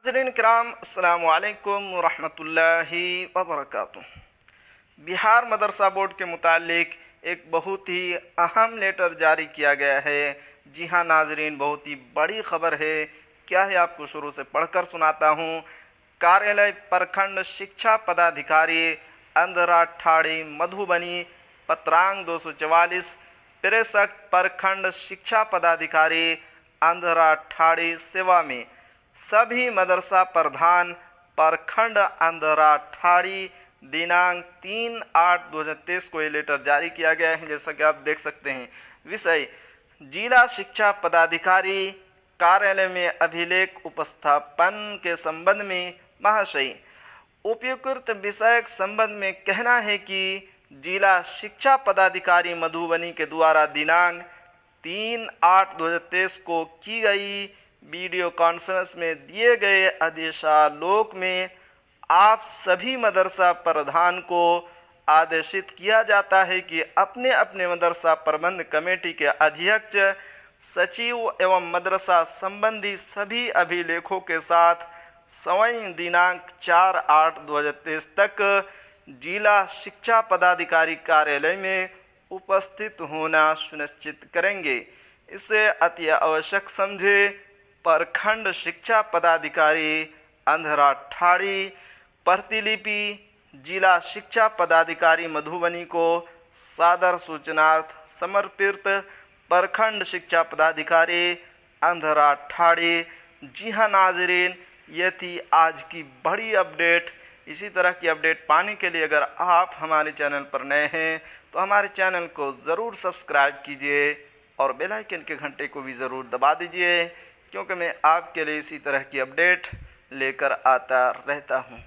नाज़रीन किराम अस्सलामु अलैकुम रहमतुल्लाहि व बरकातुहू। बिहार मदरसा बोर्ड के मुतालिक एक बहुत ही अहम लेटर जारी किया गया है। जी हाँ नाज़रीन, बहुत ही बड़ी खबर है। क्या है आपको शुरू से पढ़कर सुनाता हूँ। कार्यालय प्रखंड शिक्षा पदाधिकारी अंधरा ठाड़ी मधुबनी पत्रांग 244 प्रेषक प्रखंड शिक्षा पदाधिकारी अंधरा ठाड़ी सेवा में सभी मदरसा प्रधान प्रखंड अंधरा ठाड़ी दिनांक 3/8/2023 को ये लेटर जारी किया गया है। जैसा कि आप देख सकते हैं। विषय जिला शिक्षा पदाधिकारी कार्यालय में अभिलेख उपस्थापन के संबंध में महाशय उपयुक्त विषय संबंध में कहना है कि जिला शिक्षा पदाधिकारी मधुबनी के द्वारा दिनांक 3/8/2023 को की गई वीडियो कॉन्फ्रेंस में दिए गए आदेशालोक में आप सभी मदरसा प्रधान को आदेशित किया जाता है कि अपने अपने मदरसा प्रबंध कमेटी के अध्यक्ष सचिव एवं मदरसा संबंधी सभी अभिलेखों के साथ स्वयं दिनांक 4/8/2023 तक जिला शिक्षा पदाधिकारी कार्यालय में उपस्थित होना सुनिश्चित करेंगे। इसे अति आवश्यक समझे प्रखंड शिक्षा पदाधिकारी अंधरा ठाड़ी प्रतिलिपि जिला शिक्षा पदाधिकारी मधुबनी को सादर सूचनार्थ समर्पित प्रखंड शिक्षा पदाधिकारी अंधरा ठाड़ी। जी हाँ नाजरीन, ये थी आज की बड़ी अपडेट। इसी तरह की अपडेट पाने के लिए अगर आप हमारे चैनल पर नए हैं तो हमारे चैनल को ज़रूर सब्सक्राइब कीजिए और बेल आइकन के घंटे को भी ज़रूर दबा दीजिए, क्योंकि मैं आपके लिए इसी तरह की अपडेट लेकर आता रहता हूँ।